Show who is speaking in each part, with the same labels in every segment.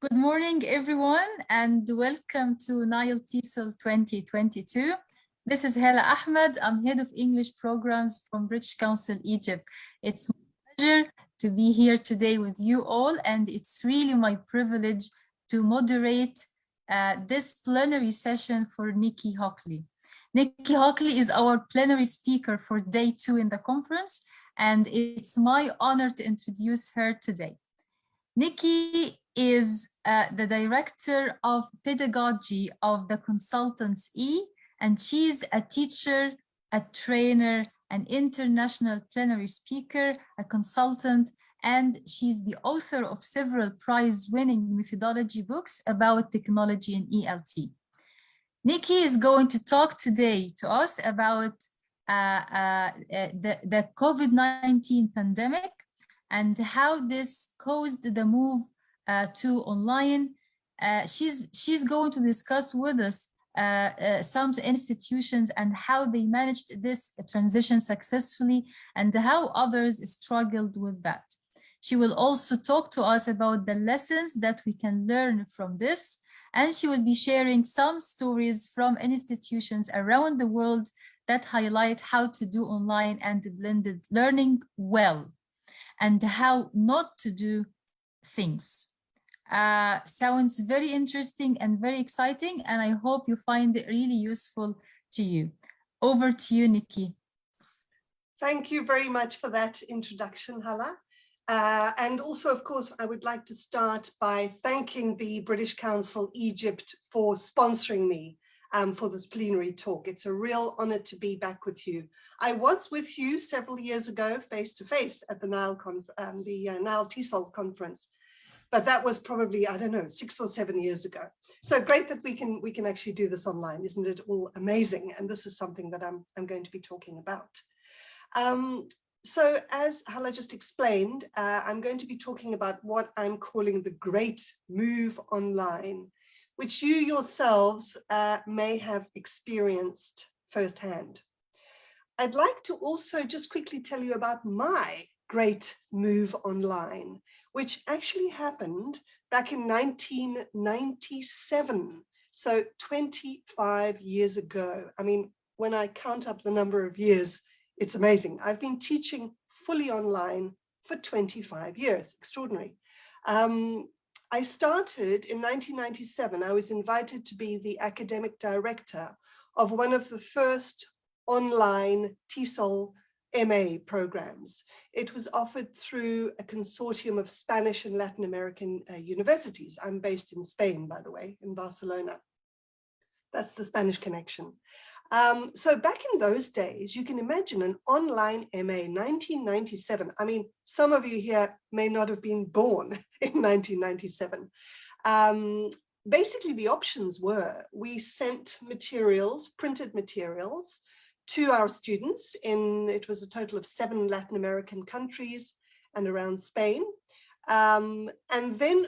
Speaker 1: Good morning, everyone, and welcome to Nile TESOL 2022. This is Hala Ahmed. I'm Head of English Programs from British Council, Egypt. It's my pleasure to be here today with you all, and it's really my privilege to moderate this plenary session for Nicky Hockly. Nicky Hockly is our plenary speaker for day 2 in the conference, and it's my honor to introduce her today. Nicky is the Director of Pedagogy of the Consultants E, and she's a teacher, a trainer, an international plenary speaker, a consultant, and she's the author of several prize-winning methodology books about technology and ELT. Nicky is going to talk today to us about the COVID-19 pandemic and how this caused the move to online. She's going to discuss with us some institutions and how they managed this transition successfully and how others struggled with that. She will also talk to us about the lessons that we can learn from this, and she will be sharing some stories from institutions around the world that highlight how to do online and blended learning well, and how not to do things. Sounds very interesting and very exciting, and I hope you find it really useful to you. Over to you, Nicky.
Speaker 2: Thank you very much for that introduction, Hala. And also, of course, I would like to start by thanking the British Council Egypt for sponsoring me for this plenary talk. It's a real honor to be back with you. I was with you several years ago, face-to-face at the Nile TESOL conference, but that was probably, I don't know, 6 or 7 years ago. So great that we can actually do this online. Isn't it all amazing? And this is something that I'm going to be talking about. So as Hala just explained, I'm going to be talking about what I'm calling the great move online, which you yourselves may have experienced firsthand. I'd like to also just quickly tell you about my great move online, which actually happened back in 1997, so 25 years ago. I mean, when I count up the number of years, it's amazing. I've been teaching fully online for 25 years, extraordinary. I started in 1997. I was invited to be the academic director of one of the first online TESOL MA programs. It was offered through a consortium of Spanish and Latin American universities. I'm based in Spain, by the way, in Barcelona. That's the Spanish connection. So back in those days, you can imagine an online MA, 1997. I mean, some of you here may not have been born in 1997. Basically, the options were we sent materials, printed materials, to our students it was a total of 7 Latin American countries and around Spain. And then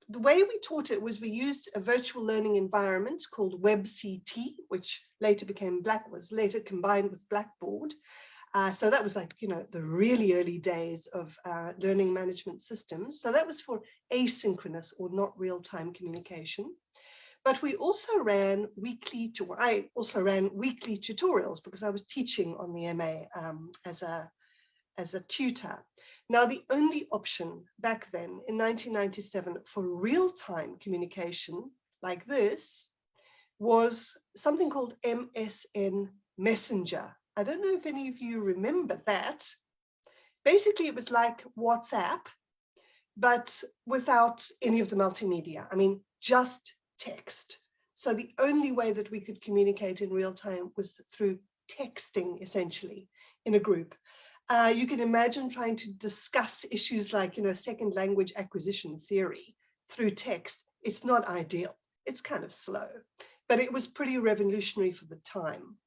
Speaker 2: the way we taught it was we used a virtual learning environment called WebCT, which later was later combined with Blackboard. So that was like, you know, the really early days of learning management systems. So that was for asynchronous or not real-time communication. But we also ran I also ran weekly tutorials because I was teaching on the MA as a tutor. Now, the only option back then in 1997 for real-time communication like this was something called Msn Messenger. I don't know if any of you remember that. Basically, it was like WhatsApp, but without any of the multimedia. I mean, just text. So the only way that we could communicate in real time was through texting, essentially, in a group. You can imagine trying to discuss issues like, you know, second language acquisition theory through text. It's not ideal. It's kind of slow, but it was pretty revolutionary for the time.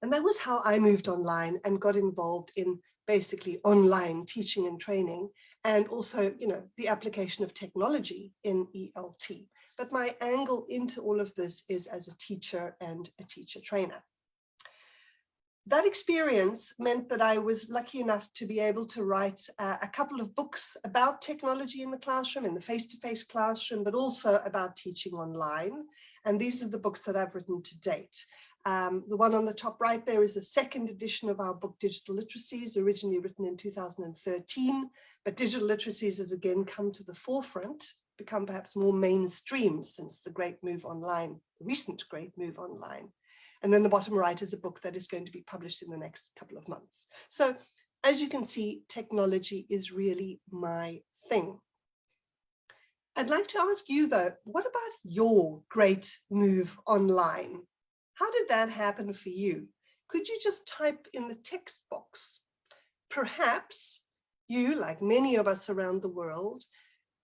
Speaker 2: And that was how I moved online and got involved in basically online teaching and training, and also, you know, the application of technology in ELT. But my angle into all of this is as a teacher and a teacher trainer. That experience meant that I was lucky enough to be able to write a couple of books about technology in the classroom, in the face-to-face classroom, but also about teaching online. And these are the books that I've written to date. The one on the top right there is the second edition of our book, Digital Literacies, originally written in 2013. But digital literacies has again come to the forefront, become perhaps more mainstream since the great move online, the recent great move online. And then the bottom right is a book that is going to be published in the next couple of months. So as you can see, technology is really my thing. I'd like to ask you though, what about your great move online? How did that happen for you? Could you just type in the text box? Perhaps you, like many of us around the world,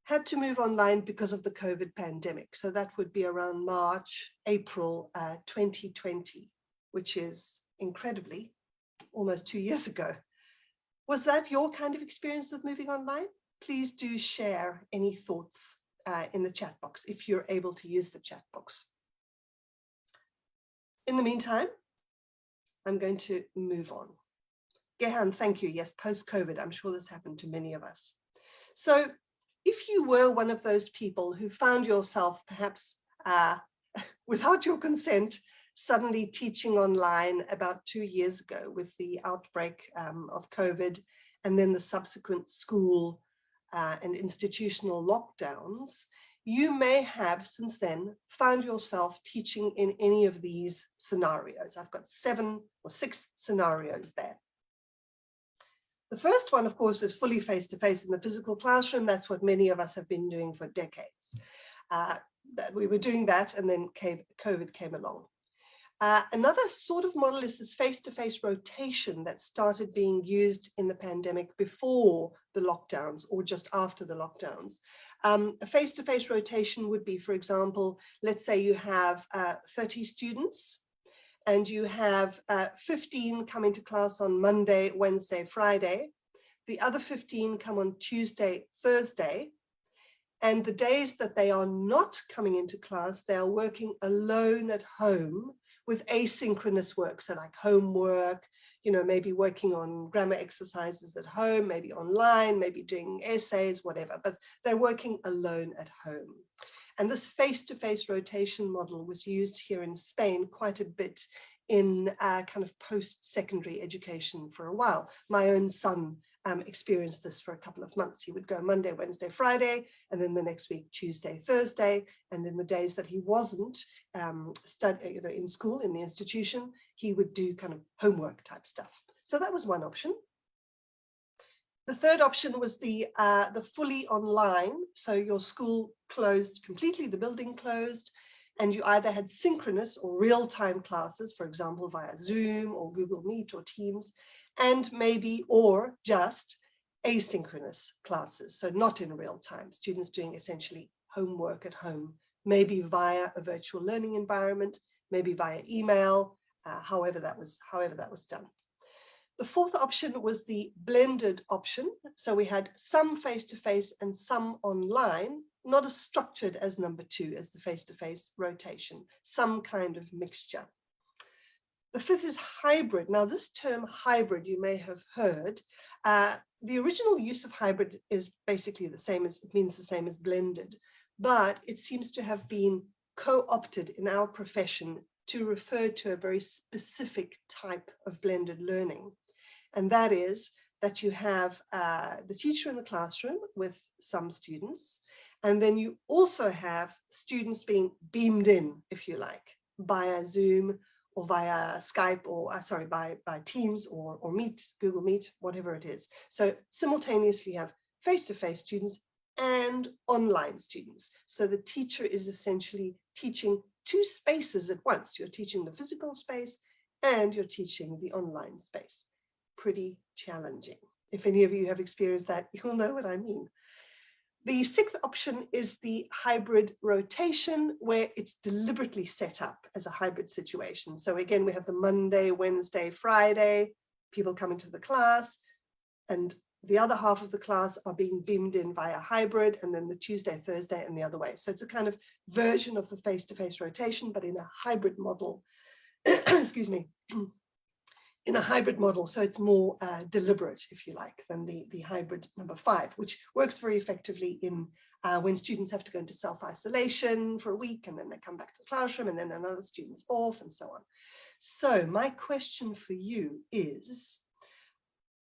Speaker 2: had to move online because of the COVID pandemic. So that would be around March, April 2020, which is incredibly almost 2 years ago. Was that your kind of experience with moving online? Please do share any thoughts in the chat box if you're able to use the chat box. In the meantime, I'm going to move on. Gehan, thank you. Yes, post-COVID, I'm sure this happened to many of us. So if you were one of those people who found yourself perhaps without your consent, suddenly teaching online about 2 years ago with the outbreak of COVID and then the subsequent school and institutional lockdowns, you may have since then found yourself teaching in any of these scenarios. I've got 7 or 6 scenarios there. The first one, of course, is fully face-to-face in the physical classroom. That's what many of us have been doing for decades. We were doing that, and then COVID came along. Another sort of model is this face-to-face rotation that started being used in the pandemic before the lockdowns or just after the lockdowns. A face-to-face rotation would be, for example, let's say you have 30 students, and you have 15 come into class on Monday, Wednesday, Friday. The other 15 come on Tuesday, Thursday. And the days that they are not coming into class, they are working alone at home with asynchronous work. So like homework, you know, maybe working on grammar exercises at home, maybe online, maybe doing essays, whatever, but they're working alone at home. And this face-to-face rotation model was used here in Spain quite a bit in kind of post-secondary education for a while. My own son experienced this for a couple of months. He would go Monday, Wednesday, Friday, and then the next week, Tuesday, Thursday. And then the days that he wasn't in school, in the institution, he would do kind of homework type stuff. So that was one option. The third option was the fully online. So your school closed completely, the building closed, and you either had synchronous or real-time classes, for example, via Zoom or Google Meet or Teams, and maybe or just asynchronous classes. So not in real time, students doing essentially homework at home, maybe via a virtual learning environment, maybe via email, however that was done. The fourth option was the blended option. So we had some face-to-face and some online, not as structured as number 2, as the face-to-face rotation, some kind of mixture. The fifth is hybrid. Now this term hybrid, you may have heard. The original use of hybrid is basically the same as, it means the same as blended, but it seems to have been co-opted in our profession to refer to a very specific type of blended learning. And that is that you have the teacher in the classroom with some students, and then you also have students being beamed in, if you like, via Zoom or via Skype or, by Teams or Meet, Google Meet, whatever it is. So simultaneously you have face-to-face students and online students. So the teacher is essentially teaching 2 spaces at once. You're teaching the physical space and you're teaching the online space. Pretty challenging. If any of you have experienced that, you'll know what I mean. The 6th option is the hybrid rotation, where it's deliberately set up as a hybrid situation. So again, we have the Monday, Wednesday, Friday, people coming to the class, and the other half of the class are being beamed in via hybrid, and then the Tuesday, Thursday, and the other way. So it's a kind of version of the face-to-face rotation, but in a hybrid model. Excuse me. in a hybrid model. So it's more deliberate, if you like, than the hybrid number 5, which works very effectively in when students have to go into self-isolation for a week and then they come back to the classroom and then another student's off and so on. So my question for you is,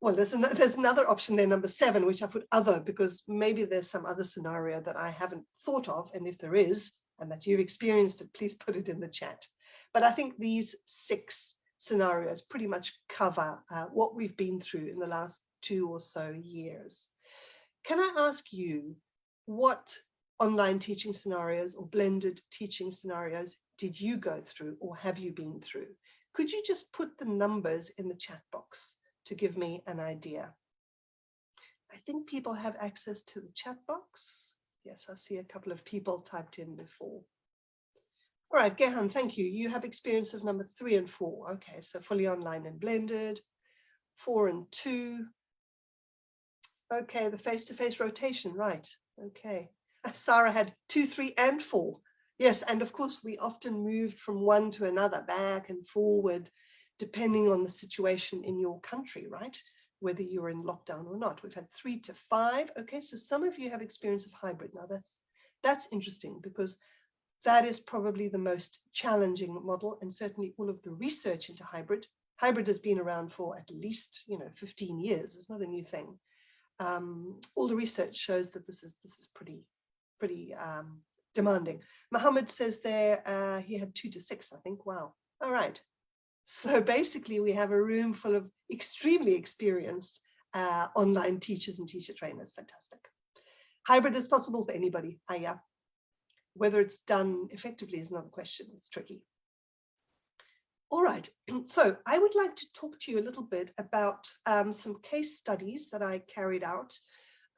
Speaker 2: well, there's another option there, number 7, which I put other, because maybe there's some other scenario that I haven't thought of. And if there is, and that you've experienced it, please put it in the chat. But I think these 6 scenarios pretty much cover what we've been through in the last 2 or so years. Can I ask you, what online teaching scenarios or blended teaching scenarios did you go through or have you been through? Could you just put the numbers in the chat box to give me an idea? I think people have access to the chat box. Yes, I see a couple of people typed in before. All right, Gehan, thank you. You have experience of number 3 and 4. Okay, so fully online and blended. 4 and 2. Okay, the face-to-face rotation, right. Okay. Sarah had 2, 3, and 4. Yes, and of course, we often moved from one to another, back and forward, depending on the situation in your country, right? Whether you're in lockdown or not. We've had 3 to 5. Okay, so some of you have experience of hybrid. Now that's interesting, because that is probably the most challenging model, and certainly all of the research into hybrid. Hybrid has been around for at least 15 years. It's not a new thing. All the research shows that this is pretty demanding. Mohammed says there he had 2 to 6, I think. Wow. All right. So basically, we have a room full of extremely experienced online teachers and teacher trainers. Fantastic. Hybrid is possible for anybody. Yeah. Whether it's done effectively is another question. It's tricky. All right. So I would like to talk to you a little bit about some case studies that I carried out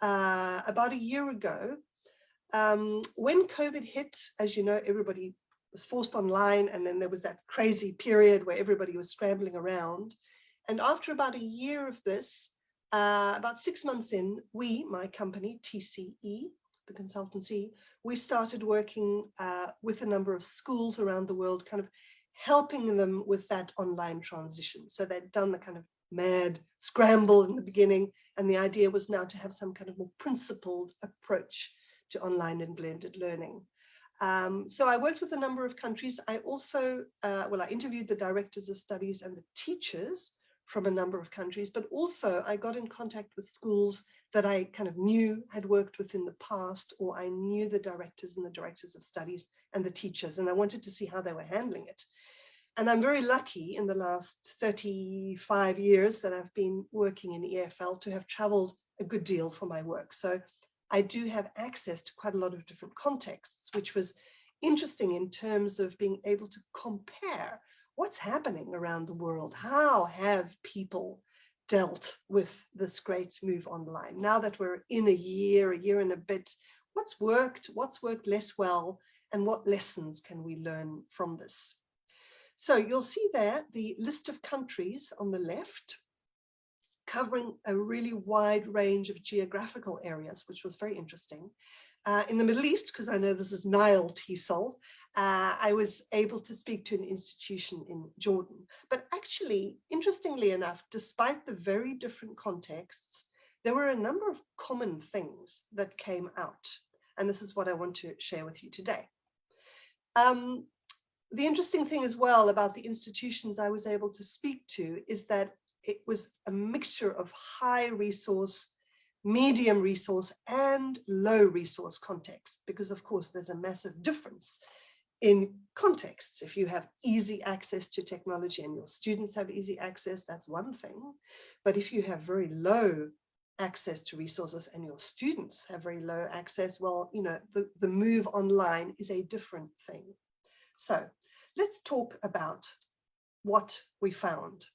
Speaker 2: about a year ago. When COVID hit, as you know, everybody was forced online, and then there was that crazy period where everybody was scrambling around. And after about a year of this, about 6 months in, my company, TCE, the consultancy, we started working with a number of schools around the world, kind of helping them with that online transition. So they'd done the kind of mad scramble in the beginning, and the idea was now to have some kind of more principled approach to online and blended learning. So I worked with a number of countries. I also, I interviewed the directors of studies and the teachers from a number of countries, but also I got in contact with schools that I kind of knew had worked with in the past, or I knew the directors and the directors of studies and the teachers, and I wanted to see how they were handling it. And I'm very lucky in the last 35 years that I've been working in EFL to have traveled a good deal for my work. So I do have access to quite a lot of different contexts, which was interesting in terms of being able to compare what's happening around the world. How have people dealt with this great move online? Now that we're in a year and a bit, what's worked less well, and what lessons can we learn from this? So you'll see there the list of countries on the left, covering a really wide range of geographical areas, which was very interesting. In the Middle East, because I know this is Nile TESOL, I was able to speak to an institution in Jordan. But actually, interestingly enough, despite the very different contexts, there were a number of common things that came out. And this is what I want to share with you today. The interesting thing as well about the institutions I was able to speak to is that it was a mixture of high resource, medium resource, and low resource context, because of course there's a massive difference in contexts. If you have easy access to technology and your students have easy access, that's one thing. But if you have very low access to resources and your students have very low access, well, the move online is a different thing. So let's talk about what we found.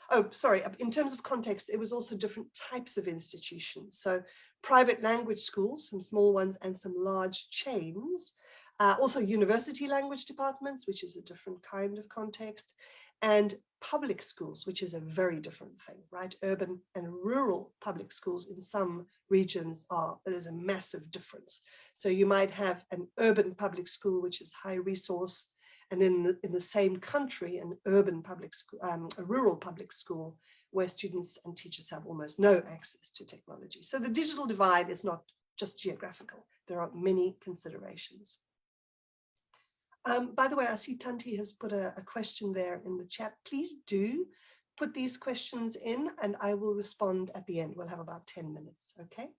Speaker 2: Oh, sorry, in terms of context, it was also different types of institutions. So private language schools, some small ones and some large chains, also university language departments, which is a different kind of context, and public schools, which is a very different thing, right? Urban and rural public schools in some regions there's a massive difference. So you might have an urban public school, which is high resource, and then in the same country, an urban public school, a rural public school, where students and teachers have almost no access to technology. So the digital divide is not just geographical. There are many considerations. By the way, I see Tanti has put a question there in the chat. Please do put these questions in and I will respond at the end. We'll have about 10 minutes, okay?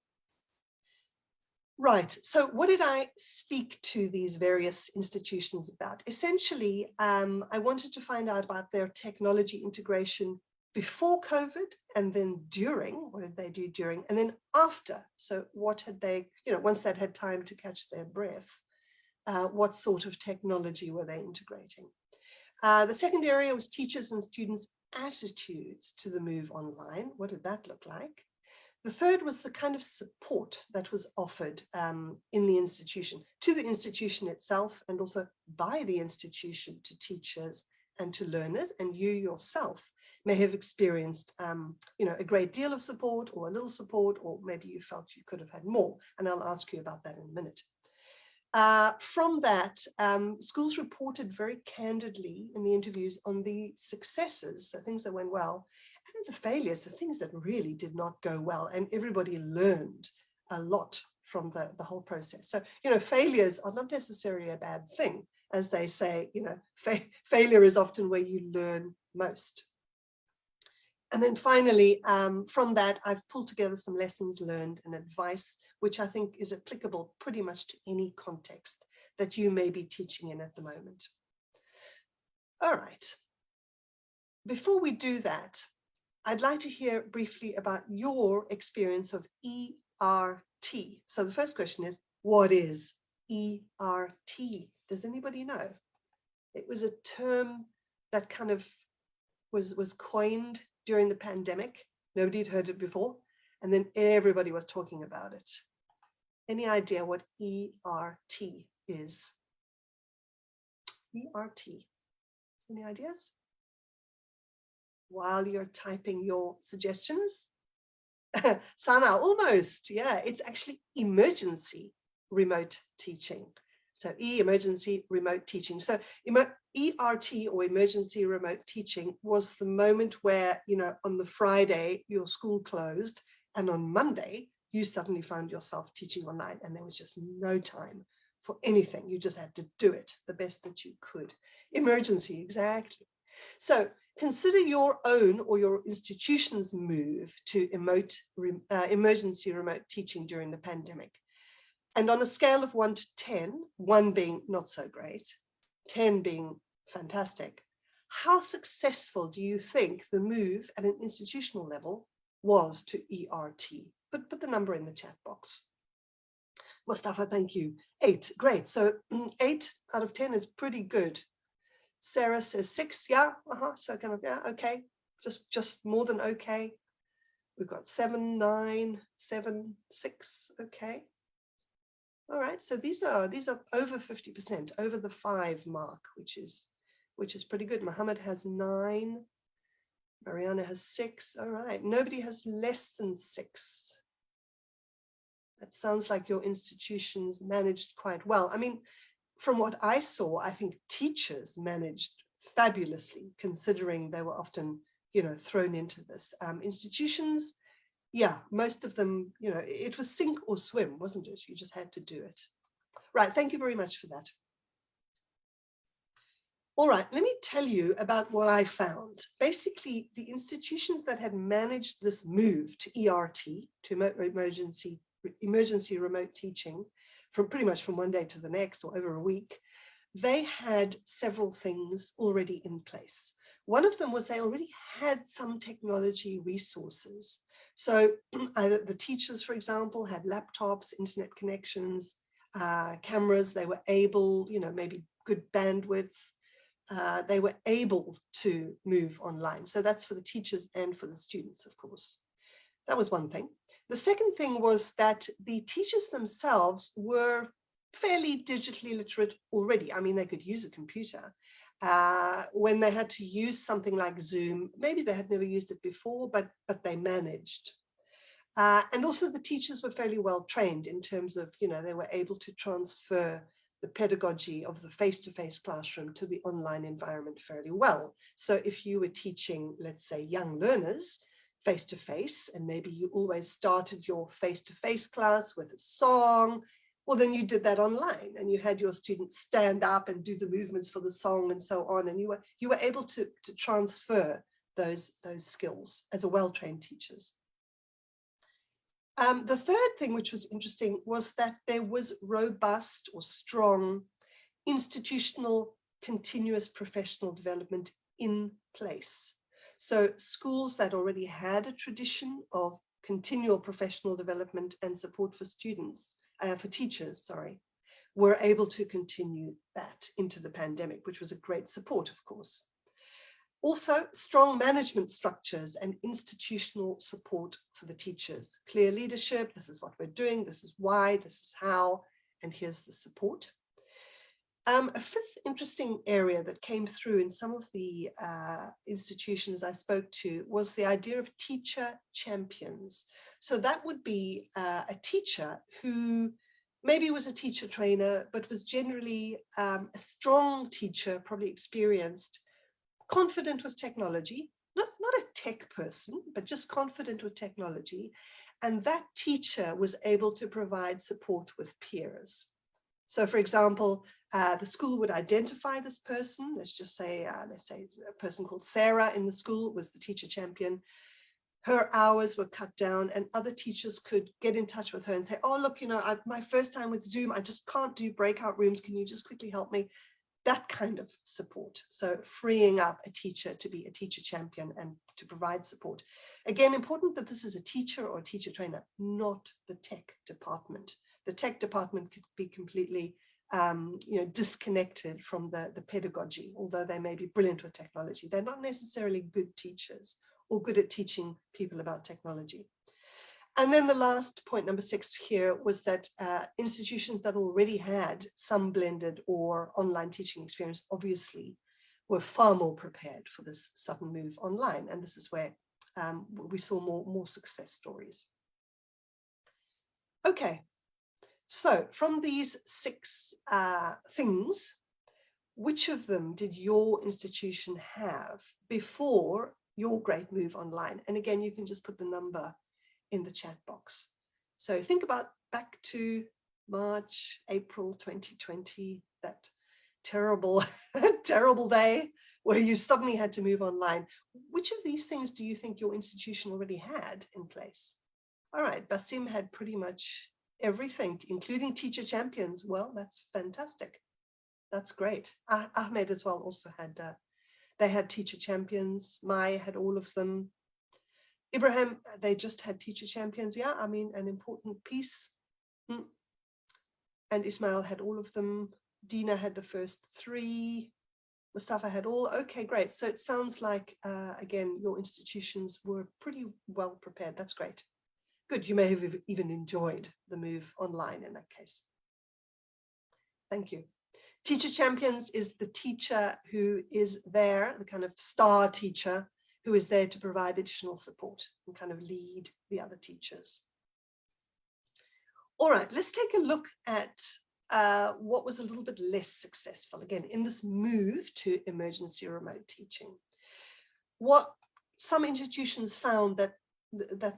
Speaker 2: Right, so what did I speak to these various institutions about? Essentially, I wanted to find out about their technology integration before COVID and then during. What did they do during? And then after. So what had they, once they'd had time to catch their breath, what sort of technology were they integrating? The second area was teachers and students' attitudes to the move online. What did that look like? The third was the kind of support that was offered in the institution, to the institution itself, and also by the institution to teachers and to learners. And you yourself may have experienced, a great deal of support or a little support, or maybe you felt you could have had more. And I'll ask you about that in a minute. From that, schools reported very candidly in the interviews on the successes, so things that went well, and the failures, the things that really did not go well. And everybody learned a lot from the whole process. So, failures are not necessarily a bad thing. As they say, failure is often where you learn most. And then finally, from that, I've pulled together some lessons learned and advice, which I think is applicable pretty much to any context that you may be teaching in at the moment. All right. Before we do that, I'd like to hear briefly about your experience of ERT. So the first question is, what is ERT? Does anybody know? It was a term that kind of was coined during the pandemic. Nobody had heard it before. And then everybody was talking about it. Any idea what ERT is? ERT. Any ideas? While you're typing your suggestions. Sana, almost. Yeah, it's actually emergency remote teaching. So emergency remote teaching. So ERT, or emergency remote teaching, was the moment where, on the Friday, your school closed, and on Monday, you suddenly found yourself teaching online, and there was just no time for anything. You just had to do it the best that you could. Emergency, exactly. So consider your own or your institution's move to emergency remote teaching during the pandemic. And on a scale of 1 to 10, 1 being not so great, 10 being fantastic, how successful do you think the move at an institutional level was to ERT? Put the number in the chat box. Mustafa, thank you. 8, great. So 8 out of 10 is pretty good. Sarah says 6, yeah, so kind of, yeah, okay, just more than okay. We've got 7, 9, 7, 6, okay. All right, so these are over 50%, over the 5 mark, which is pretty good. Mohammed has 9, Mariana has 6. All right, nobody has less than 6. That sounds like your institutions managed quite well. I mean, from what I saw, I think teachers managed fabulously, considering they were often, thrown into this. Institutions, yeah, most of them, it was sink or swim, wasn't it? You just had to do it. Right, thank you very much for that. All right, let me tell you about what I found. Basically, the institutions that had managed this move to ERT, to emergency remote teaching, from pretty much from one day to the next or over a week, they had several things already in place. One of them was they already had some technology resources. So the teachers, for example, had laptops, internet connections, cameras. They were able, maybe good bandwidth. They were able to move online. So that's for the teachers and for the students, of course. That was one thing. The second thing was that the teachers themselves were fairly digitally literate already. I mean, they could use a computer. When they had to use something like Zoom, maybe they had never used it before, but they managed. And also the teachers were fairly well trained in terms of, they were able to transfer the pedagogy of the face-to-face classroom to the online environment fairly well. So if you were teaching, let's say, young learners face-to-face, and maybe you always started your face-to-face class with a song, well, then you did that online, and you had your students stand up and do the movements for the song and so on, and you were able to transfer those skills as a well-trained teachers. The third thing which was interesting was that there was robust or strong institutional continuous professional development in place. So schools that already had a tradition of continual professional development and support for students, for teachers, were able to continue that into the pandemic, which was a great support, of course. Also, strong management structures and institutional support for the teachers. Clear leadership, this is what we're doing, this is why, this is how, and here's the support. A fifth interesting area that came through in some of the institutions I spoke to was the idea of teacher champions. So that would be a teacher who maybe was a teacher trainer, but was generally a strong teacher, probably experienced, confident with technology, not a tech person, but just confident with technology. And that teacher was able to provide support with peers. So for example, the school would identify this person. Let's say a person called Sarah in the school was the teacher champion. Her hours were cut down, and other teachers could get in touch with her and say, oh, look, my first time with Zoom, I just can't do breakout rooms. Can you just quickly help me? That kind of support. So freeing up a teacher to be a teacher champion and to provide support. Again, important that this is a teacher or a teacher trainer, not the tech department. The tech department could be completely disconnected from the pedagogy, although they may be brilliant with technology. They're not necessarily good teachers or good at teaching people about technology. And then the last point, number 6 here, was that institutions that already had some blended or online teaching experience obviously were far more prepared for this sudden move online. And this is where we saw more success stories. Okay, so from these 6 things, which of them did your institution have before your great move online? And again, you can just put the number in the chat box. So think about back to March, April 2020, that terrible, terrible day where you suddenly had to move online. Which of these things do you think your institution already had in place? All right, Basim had pretty much everything, including teacher champions. Well, that's fantastic. That's great. Ahmed as well also had, they had teacher champions. Mai had all of them. Ibrahim, they just had teacher champions. Yeah, I mean, an important piece. And Ismail had all of them. Dina had the first 3. Mustafa had all. Okay, great. So it sounds like, again, your institutions were pretty well prepared. That's great. Good. You may have even enjoyed the move online in that case. Thank you. Teacher champions is the teacher who is there, the kind of star teacher, who is there to provide additional support and kind of lead the other teachers. All right, let's take a look at what was a little bit less successful, again, in this move to emergency remote teaching. What some institutions found that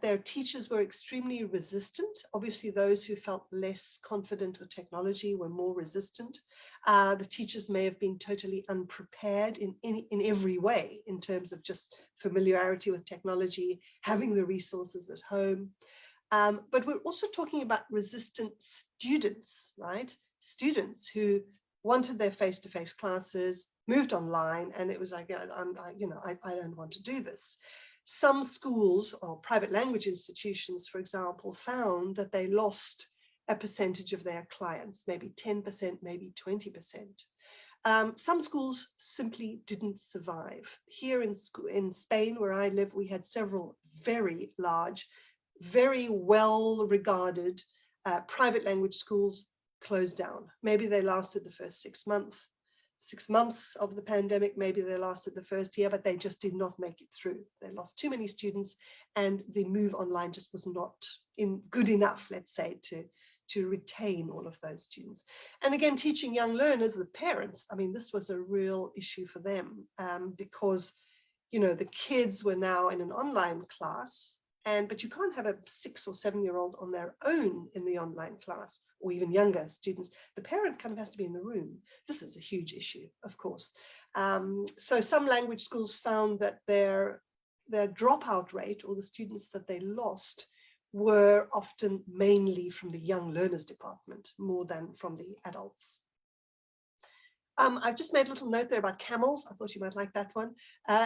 Speaker 2: their teachers were extremely resistant. Obviously, those who felt less confident with technology were more resistant. The teachers may have been totally unprepared in every way in terms of just familiarity with technology, having the resources at home. But we're also talking about resistant students, right? Students who wanted their face-to-face classes, moved online, and it was like, I don't want to do this. Some schools or private language institutions, for example, found that they lost a percentage of their clients, maybe 10%, maybe 20%. Some schools simply didn't survive. Here in Spain, where I live, we had several very large, very well-regarded private language schools closed down. Maybe they lasted the first 6 months of the pandemic, maybe they lasted the first year, but they just did not make it through. They lost too many students, and the move online just was not good enough, let's say, to to retain all of those students. And again, teaching young learners, the parents, I mean, this was a real issue for them because, you know, the kids were now in an online class, but you can't have a 6 or 7-year-old on their own in the online class, or even younger students. The parent kind of has to be in the room. This is a huge issue, of course. So some language schools found that their dropout rate, or the students that they lost, were often mainly from the young learners department more than from the adults. I've just made a little note there about camels. I thought you might like that one.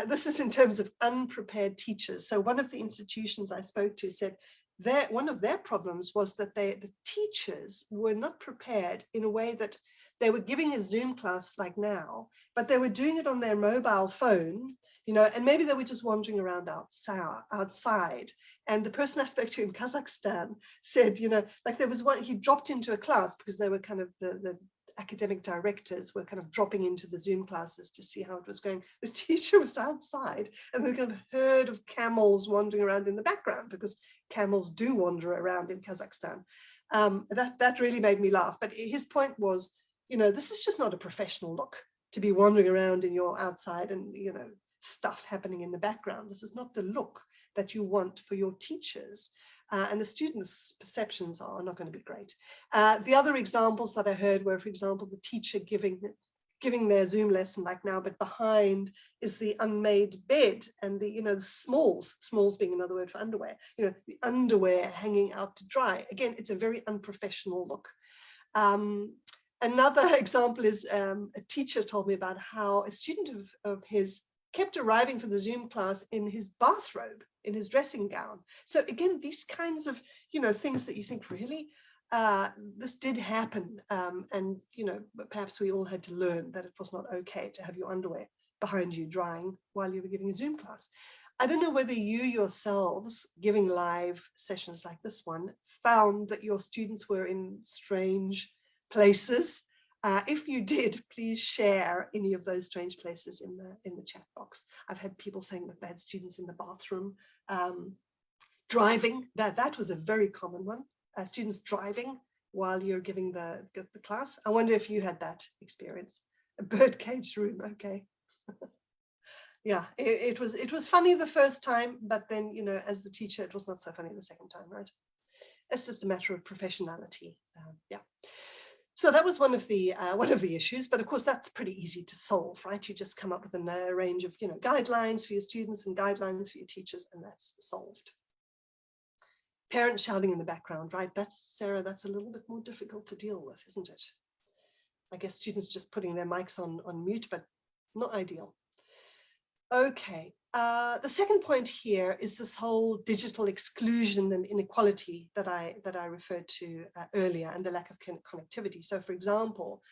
Speaker 2: This is in terms of unprepared teachers. So one of the institutions I spoke to said that one of their problems was that the teachers were not prepared in a way that they were giving a Zoom class like now, but they were doing it on their mobile phone, you know, and maybe they were just wandering around outside. And the person I spoke to in Kazakhstan said, you know, like there was one, he dropped into a class because they were kind of the academic directors were kind of dropping into the Zoom classes to see how it was going. The teacher was outside and there was kind of a herd of camels wandering around in the background, because camels do wander around in Kazakhstan. That really made me laugh. But his point was, you know, this is just not a professional look to be wandering around in your outside and, you know, stuff happening in the background. This is not the look that you want for your teachers. And the students' perceptions are not going to be great. The other examples that I heard were, for example, the teacher giving their Zoom lesson like now, but behind is the unmade bed and the, you know, the smalls being another word for underwear, you know, the underwear hanging out to dry. Again, it's a very unprofessional look. Another example is a teacher told me about how a student of his kept arriving for the Zoom class in his bathrobe, in his dressing gown. So again, these kinds of, you know, things that you think, really, this did happen. And, you know, perhaps we all had to learn that it was not okay to have your underwear behind you drying while you were giving a Zoom class. I don't know whether you yourselves, giving live sessions like this one, found that your students were in strange places. If you did, please share any of those strange places in the chat box. I've had people saying that they had students in the bathroom, driving. That was a very common one. Students driving while you're giving the class. I wonder if you had that experience. A birdcage room, okay. Yeah, it was funny the first time, but then, you know, as the teacher, it was not so funny the second time, right? It's just a matter of professionality. Yeah. So that was one of the issues, but of course that's pretty easy to solve, right? You just come up with a range of, you know, guidelines for your students and guidelines for your teachers, and that's solved. Parents shouting in the background, right? Sarah, that's a little bit more difficult to deal with, isn't it? I guess students just putting their mics on mute, but not ideal. Okay, the second point here is this whole digital exclusion and inequality that I referred to earlier, and the lack of connectivity. So, for example,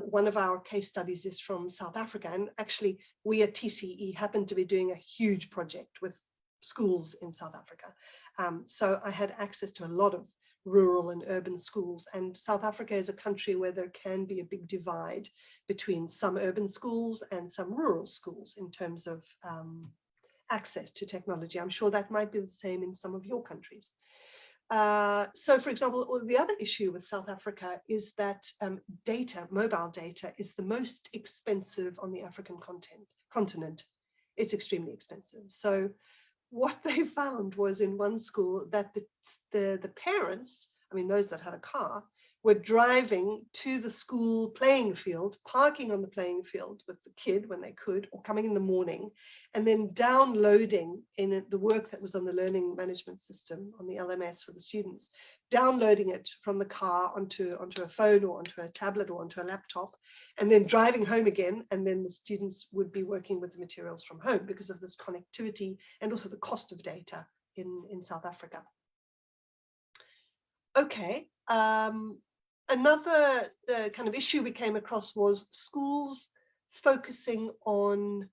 Speaker 2: one of our case studies is from South Africa, and actually we at TCE happen to be doing a huge project with schools in South Africa. So I had access to a lot of rural and urban schools, and South Africa is a country where there can be a big divide between some urban schools and some rural schools in terms of access to technology. I'm sure that might be the same in some of your countries. So, for example, the other issue with South Africa is that mobile data, is the most expensive on the African continent. It's extremely expensive. So what they found was in one school that the parents, I mean, those that had a car, were driving to the school playing field, parking on the playing field with the kid when they could, or coming in the morning, and then downloading in the work that was on the learning management system, on the LMS for the students, downloading it from the car onto a phone or onto a tablet or onto a laptop, and then driving home again, and then the students would be working with the materials from home because of this connectivity and also the cost of data in South Africa. Okay. Another kind of issue we came across was schools focusing on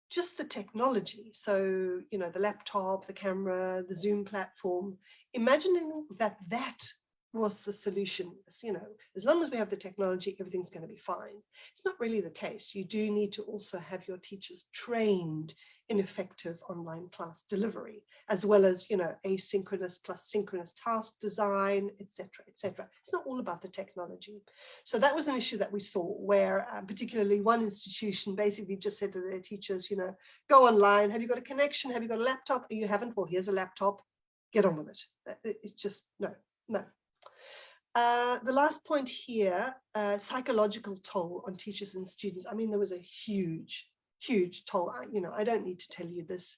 Speaker 2: just the technology. So, you know, the laptop, the camera, the Zoom platform, imagining that was the solution. You know, as long as we have the technology, everything's going to be fine. It's not really the case. You do need to also have your teachers trained in effective online class delivery, as well as, asynchronous plus synchronous task design, etc., etc. It's not all about the technology. So that was an issue that we saw where particularly one institution basically just said to their teachers, go online. Have you got a connection? Have you got a laptop? You haven't? Well, here's a laptop. Get on with it. It's just no. The last point here, psychological toll on teachers and students. I mean, there was a huge toll. I don't need to tell you this.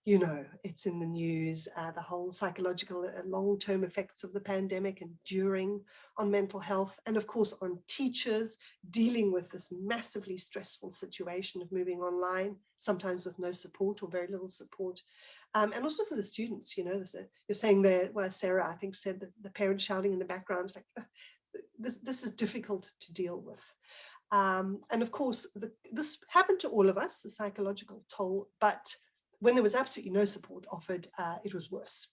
Speaker 2: It's in the news, the whole psychological long-term effects of the pandemic enduring on mental health, and of course on teachers dealing with this massively stressful situation of moving online, sometimes with no support or very little support. And also for the students, you're saying there, well, Sarah, I think, said that the parents shouting in the background, it's like, this is difficult to deal with. And of course, this happened to all of us, the psychological toll, but when there was absolutely no support offered, it was worse.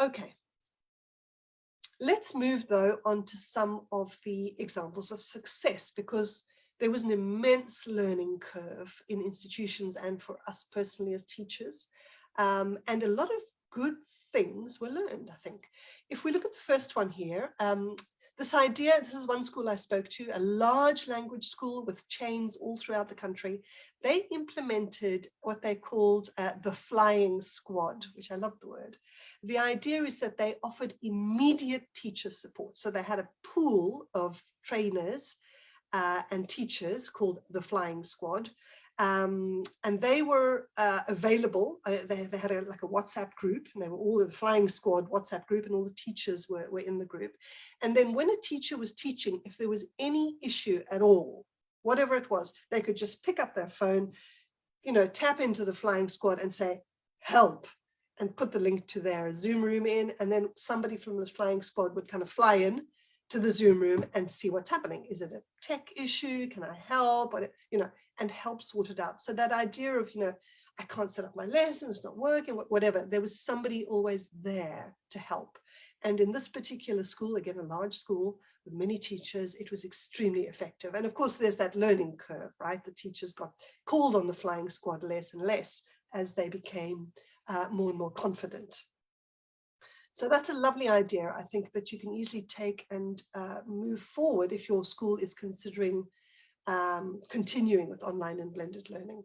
Speaker 2: Okay. Let's move, though, on to some of the examples of success, because there was an immense learning curve in institutions and for us personally as teachers, and a lot of good things were learned, I think. If we look at the first one here, this is one school I spoke to, a large language school with chains all throughout the country. They implemented what they called the flying squad, which I love the word. The idea is that they offered immediate teacher support. So they had a pool of trainers and teachers called the Flying Squad, and they were available. They had a WhatsApp group, and they were all the Flying Squad WhatsApp group, and all the teachers were in the group. And then when a teacher was teaching, if there was any issue at all, whatever it was, they could just pick up their phone, tap into the Flying Squad and say, help, and put the link to their Zoom room in, and then somebody from the Flying Squad would kind of fly in to the Zoom room and see what's happening. Is it a tech issue? Can I help? And help sort it out. So that idea of, I can't set up my lesson, it's not working, whatever, there was somebody always there to help. And in this particular school, again, a large school with many teachers, it was extremely effective. And of course, there's that learning curve, right? The teachers got called on the Flying Squad less and less as they became more and more confident. So that's a lovely idea, I think, that you can easily take and move forward if your school is considering continuing with online and blended learning.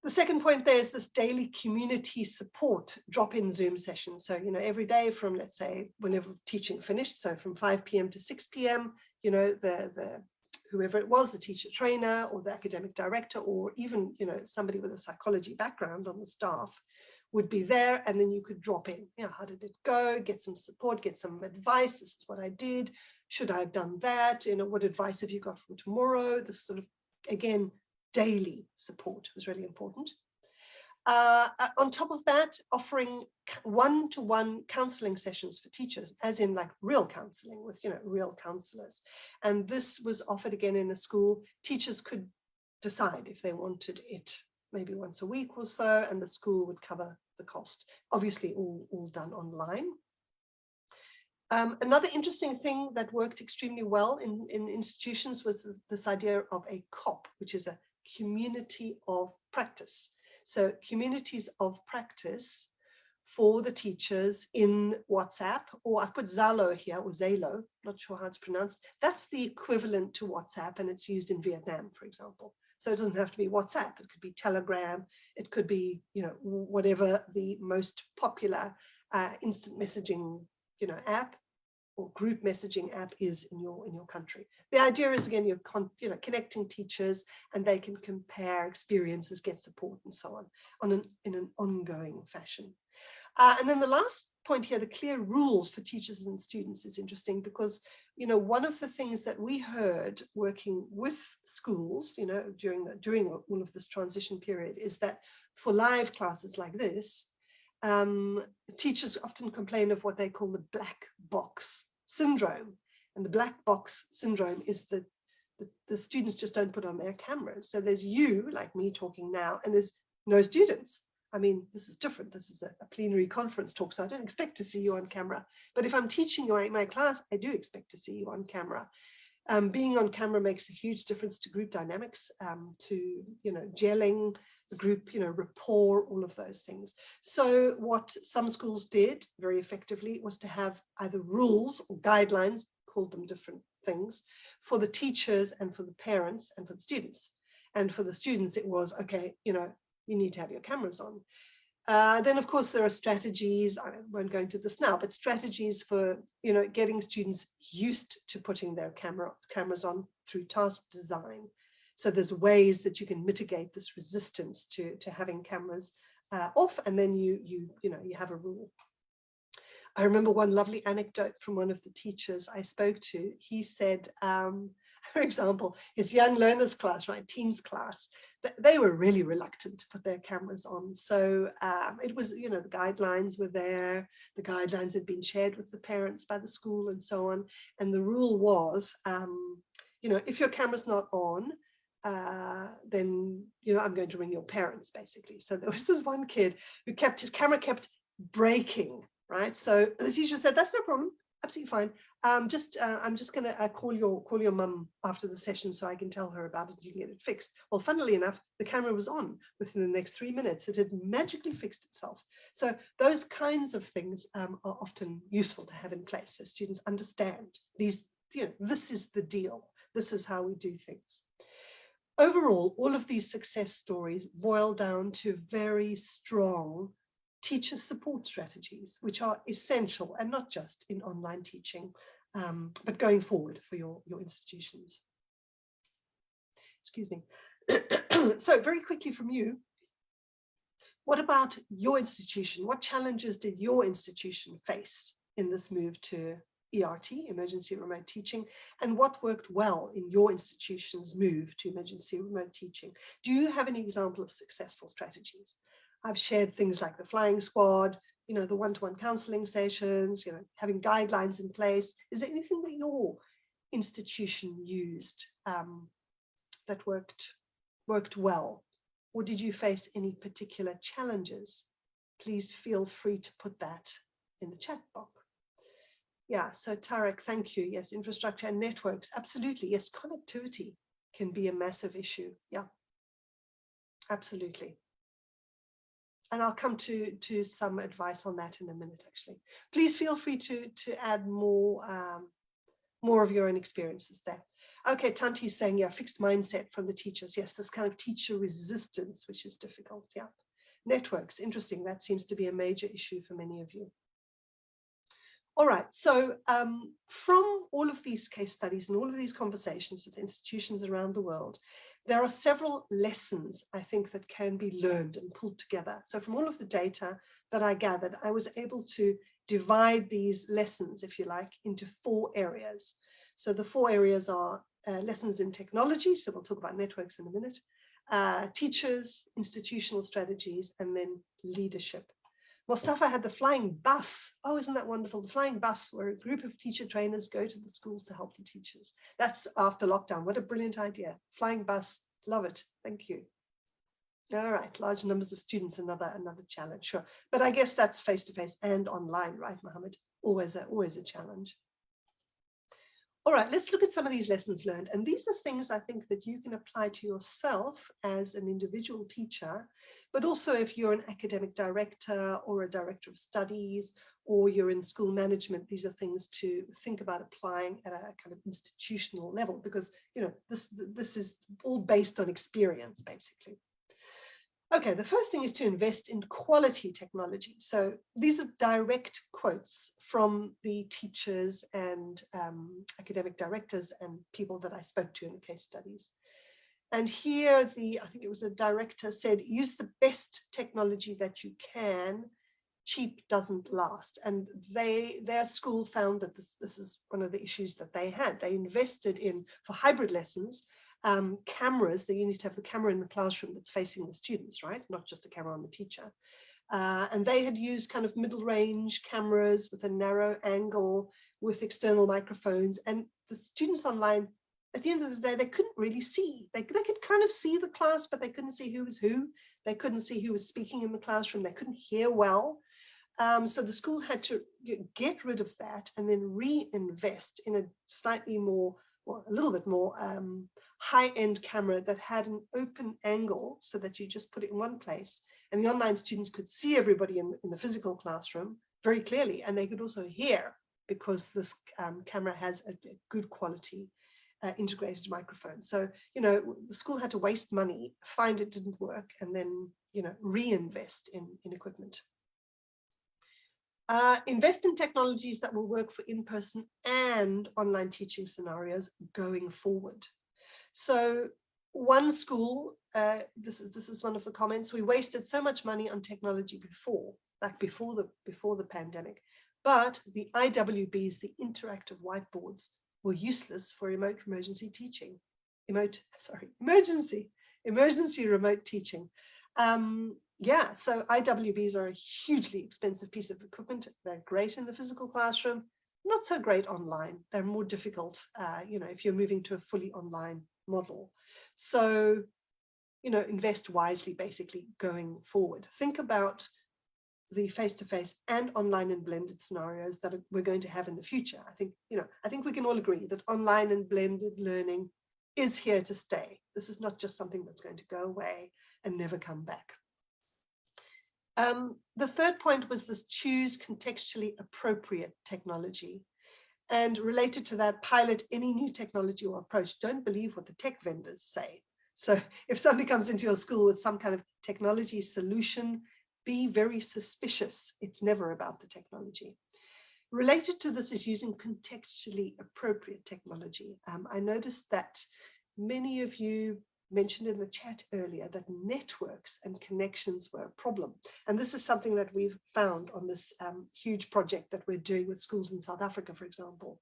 Speaker 2: The second point there is this daily community support drop-in Zoom session. So, every day from, let's say, whenever teaching finished, so from 5 p.m. to 6 p.m., whoever it was, the teacher trainer or the academic director, or even, somebody with a psychology background on the staff would be there, and then you could drop in. How did it go? Get some support, get some advice. This is what I did. Should I have done that? What advice have you got for tomorrow? This sort of, again, daily support was really important. On top of that, offering one-to-one counseling sessions for teachers, as in like real counseling with, real counselors. And this was offered again in a school. Teachers could decide if they wanted it maybe once a week or so, and the school would cover the cost. Obviously, all done online. Another interesting thing that worked extremely well in institutions was this idea of a COP, which is a community of practice. So communities of practice for the teachers in WhatsApp, or I put Zalo here, or Zalo, not sure how it's pronounced. That's the equivalent to WhatsApp, and it's used in Vietnam, for example. So it doesn't have to be WhatsApp. It could be Telegram. It could be, whatever the most popular instant messaging, app or group messaging app is in your country. The idea is, again, you're connecting teachers, and they can compare experiences, get support, and so on in an ongoing fashion. And then the last point here, the clear rules for teachers and students is interesting because, one of the things that we heard working with schools, during all of this transition period is that for live classes like this, teachers often complain of what they call the black box syndrome. And the black box syndrome is that the students just don't put on their cameras. So there's you, like me talking now, and there's no students. I mean, this is different. This is a plenary conference talk, so I don't expect to see you on camera. But if I'm teaching you my class, I do expect to see you on camera. Being on camera makes a huge difference to group dynamics, to, gelling the group, rapport, all of those things. So what some schools did very effectively was to have either rules or guidelines, called them different things, for the teachers and for the parents and for the students. And for the students, it was, okay, you need to have your cameras on. Then, of course, there are strategies. I won't go into this now, but strategies for, getting students used to putting their cameras on through task design. So there's ways that you can mitigate this resistance to having cameras off, and then you have a rule. I remember one lovely anecdote from one of the teachers I spoke to. He said, for example, his young learners class, right, teens class, they were really reluctant to put their cameras on. So it was, the guidelines were there. The guidelines had been shared with the parents by the school and so on. And the rule was, if your camera's not on, then, I'm going to ring your parents, basically. So there was this one kid who his camera kept breaking, right? So the teacher said, that's no problem. Absolutely fine. I'm just going to call your mum after the session so I can tell her about it and you can get it fixed. Well, funnily enough, the camera was on within the next 3 minutes. It had magically fixed itself. So those kinds of things are often useful to have in place so students understand these, this is the deal. This is how we do things. Overall, all of these success stories boil down to very strong teacher support strategies, which are essential and not just in online teaching, but going forward for your institutions. Excuse me. So very quickly from you, what about your institution? What challenges did your institution face in this move to ERT, emergency remote teaching, and what worked well in your institution's move to emergency remote teaching? Do you have any example of successful strategies? I've shared things like the flying squad, the one-to-one counseling sessions, having guidelines in place. Is there anything that your institution used that worked well? Or did you face any particular challenges? Please feel free to put that in the chat box. Yeah, so Tarek, thank you. Yes, infrastructure and networks, absolutely. Yes, connectivity can be a massive issue. Yeah, absolutely. And I'll come to some advice on that in a minute, actually. Please feel free to add more of your own experiences there. Okay, Tanti is saying, yeah, fixed mindset from the teachers. Yes, this kind of teacher resistance, which is difficult. Yeah. Networks, interesting. That seems to be a major issue for many of you. All right, so from all of these case studies and all of these conversations with institutions around the world, there are several lessons, I think, that can be learned and pulled together. So from all of the data that I gathered, I was able to divide these lessons, if you like, into 4 areas. So the 4 areas are lessons in technology, so we'll talk about networks in a minute, teachers, institutional strategies, and then leadership. Mustafa had the flying bus. Oh, isn't that wonderful? The flying bus, where a group of teacher trainers go to the schools to help the teachers. That's after lockdown. What a brilliant idea. Flying bus, love it. Thank you. All right, large numbers of students, another challenge, sure. But I guess that's face-to-face and online, right, Mohammed? Always a challenge. All right, let's look at some of these lessons learned. And these are things I think that you can apply to yourself as an individual teacher, but also if you're an academic director or a director of studies, or you're in school management, these are things to think about applying at a kind of institutional level, because, this is all based on experience, basically. Okay, the first thing is to invest in quality technology. So these are direct quotes from the teachers and academic directors and people that I spoke to in the case studies. And here, I think it was a director said, use the best technology that you can. Cheap doesn't last. And their school found that this is one of the issues that they had. They invested in, for hybrid lessons, cameras. That you need to have the camera in the classroom that's facing the students, right? Not just a camera on the teacher. And they had used kind of middle range cameras with a narrow angle with external microphones. And the students online, at the end of the day, they couldn't really see. They could kind of see the class, but they couldn't see who was who. They couldn't see who was speaking in the classroom. They couldn't hear well. So the school had to get rid of that and then reinvest in a slightly more well, a little bit more high-end camera that had an open angle so that you just put it in one place. And the online students could see everybody in the physical classroom very clearly, and they could also hear because this camera has a good quality integrated microphone. So, you know, the school had to waste money, find it didn't work, and then, you know, reinvest in equipment. Invest in technologies that will work for in-person and online teaching scenarios going forward. So one school, this is one of the comments, we wasted so much money on technology before, like before the pandemic, but the IWBs, the interactive whiteboards, were useless for emergency teaching. Emergency remote teaching. Yeah, so IWBs are a hugely expensive piece of equipment. They're great in the physical classroom, not so great online. They're more difficult, you know, if you're moving to a fully online model. So, you know, invest wisely, basically, going forward. Think about the face-to-face and online and blended scenarios that we're going to have in the future. I think, you know, I think we can all agree that online and blended learning is here to stay. This is not just something that's going to go away and never come back. The third point was this: choose contextually appropriate technology. And related to that, pilot any new technology or approach. Don't believe what the tech vendors say. So if somebody comes into your school with some kind of technology solution, be very suspicious. It's never about the technology. Related to this is using contextually appropriate technology. I noticed that many of you mentioned in the chat earlier that networks and connections were a problem. And this is something that we've found on this huge project that we're doing with schools in South Africa, for example,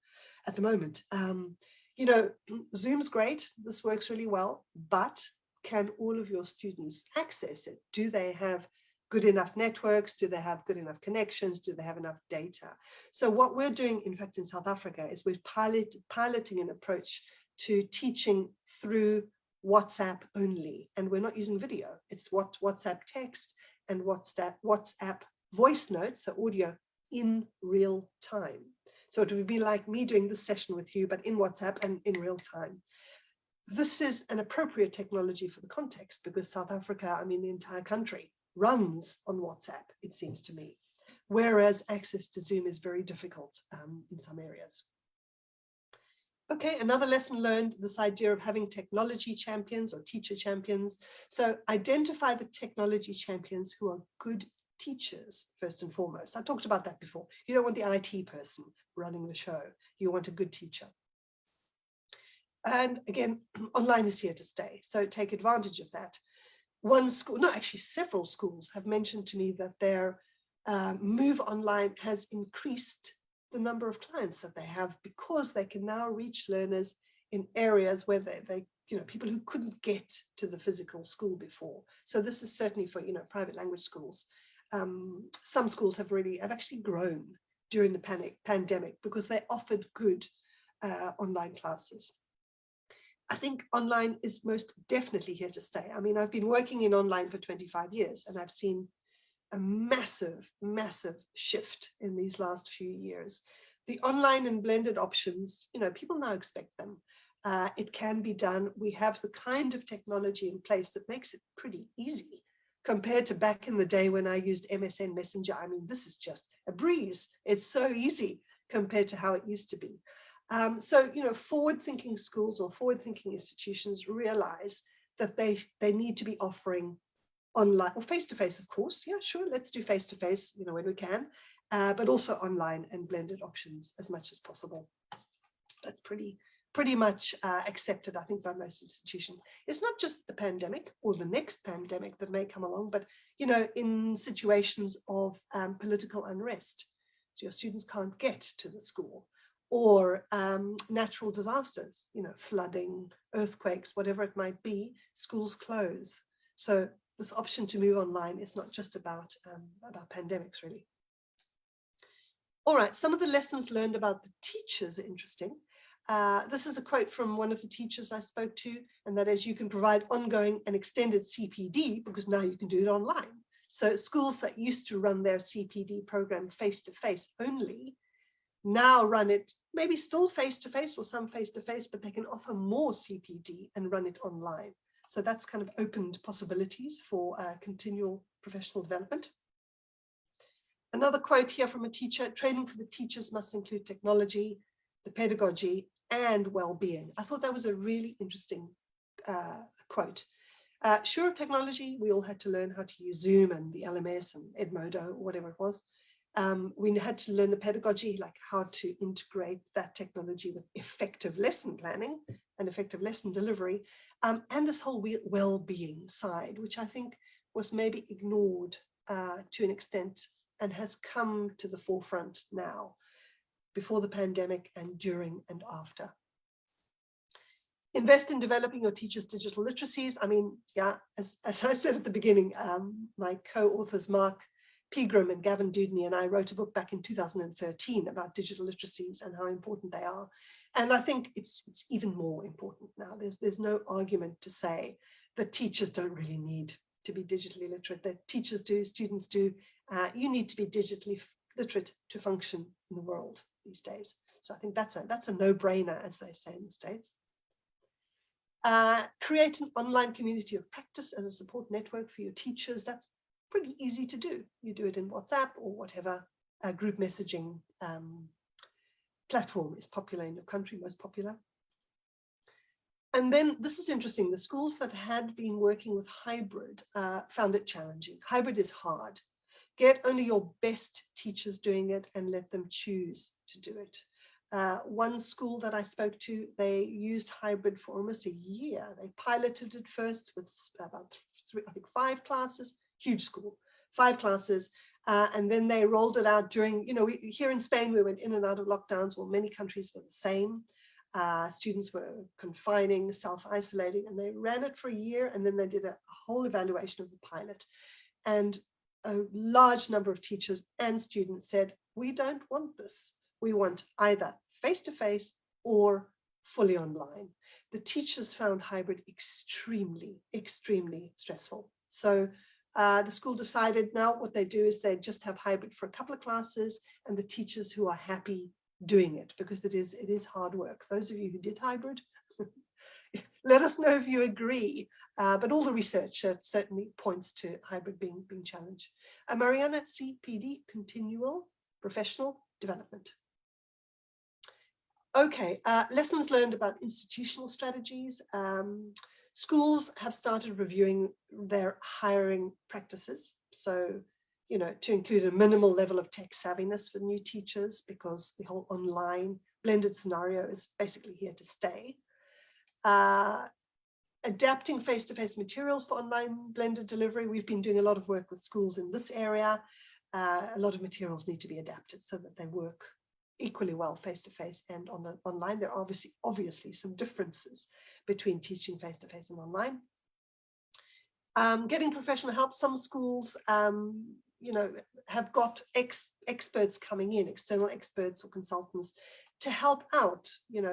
Speaker 2: at the moment. You know, Zoom's great, this works really well, but can all of your students access it? Do they have good enough networks? Do they have good enough connections? Do they have enough data? So what we're doing, in fact, in South Africa is we're piloting an approach to teaching through WhatsApp only, and we're not using video. It's WhatsApp text and WhatsApp voice notes, so audio in real time. So it would be like me doing this session with you, but in WhatsApp and in real time. This is an appropriate technology for the context because South Africa, I mean, the entire country runs on WhatsApp, it seems to me, whereas access to Zoom is very difficult in some areas. Okay, another lesson learned, this idea of having technology champions or teacher champions. So identify the technology champions who are good teachers, first and foremost. I talked about that before. You don't want the IT person running the show. You want a good teacher. And again, online is here to stay. So take advantage of that. One school, no, actually several schools have mentioned to me that their move online has increased the number of clients that they have because they can now reach learners in areas where they you know, people who couldn't get to the physical school before. So this is certainly for, you know, private language schools. Some schools have actually grown during the pandemic because they offered good online classes. I think online is most definitely here to stay. I mean, I've been working in online for 25 years and I've seen a massive, massive shift in these last few years. The online and blended options, you know, people now expect them. It can be done. We have the kind of technology in place that makes it pretty easy compared to back in the day when I used MSN Messenger. I mean, this is just a breeze. It's so easy compared to how it used to be. So, you know, forward-thinking schools or forward-thinking institutions realize that they need to be offering online or face-to-face, of course. Yeah, sure, let's do face-to-face, you know, when we can, but also online and blended options as much as possible. That's pretty much accepted, I think, by most institutions. It's not just the pandemic or the next pandemic that may come along, but, you know, in situations of political unrest, so your students can't get to the school, or natural disasters, you know, flooding, earthquakes, whatever it might be, schools close. So this option to move online is not just about pandemics, really. All right, some of the lessons learned about the teachers are interesting. This is a quote from one of the teachers I spoke to, and that is, you can provide ongoing and extended CPD because now you can do it online. So schools that used to run their CPD program face-to-face only now run it maybe still face-to-face or some face-to-face, but they can offer more CPD and run it online. So that's kind of opened possibilities for continual professional development. Another quote here from a teacher: training for the teachers must include technology, the pedagogy, and well-being. I thought that was a really interesting quote. Sure, technology, we all had to learn how to use Zoom and the LMS and Edmodo, or whatever it was. We had to learn the pedagogy, like how to integrate that technology with effective lesson planning and effective lesson delivery, and this whole well-being side, which I think was maybe ignored to an extent and has come to the forefront now, before the pandemic and during and after. Invest in developing your teachers' digital literacies. I mean, yeah, as I said at the beginning, my co-authors Mark Pegram and Gavin Dudney and I wrote a book back in 2013 about digital literacies and how important they are. And I think it's even more important now. There's no argument to say that teachers don't really need to be digitally literate. That teachers do, students do. You need to be digitally literate to function in the world these days. So I think that's a no-brainer, as they say in the States. Create an online community of practice as a support network for your teachers. That's pretty easy to do. You do it in WhatsApp or whatever group messaging platform is popular in your country, most popular. And then this is interesting. The schools that had been working with hybrid found it challenging. Hybrid is hard. Get only your best teachers doing it and let them choose to do it. One school that I spoke to, they used hybrid for almost a year. They piloted it first with about 5 classes, huge school, 5 classes. And then they rolled it out during, here in Spain, we went in and out of lockdowns. Well, many countries were the same. Students were confining, self-isolating, and they ran it for a year. And then they did a whole evaluation of the pilot. And a large number of teachers and students said, we don't want this. We want either face-to-face or fully online. The teachers found hybrid extremely, extremely stressful. So the school decided now what they do is they just have hybrid for a couple of classes, and the teachers who are happy doing it, because it is hard work. Those of you who did hybrid, let us know if you agree. But all the research certainly points to hybrid being challenged. Mariana, CPD, continual professional development. Okay, lessons learned about institutional strategies. Schools have started reviewing their hiring practices. So, to include a minimal level of tech savviness for new teachers, because the whole online blended scenario is basically here to stay. Adapting face-to-face materials for online blended delivery. We've been doing a lot of work with schools in this area. A lot of materials need to be adapted so that they work equally well face-to-face and online. There are obviously some differences between teaching face-to-face and online. Getting professional help. Some schools, have got experts coming in, external experts or consultants, to help out,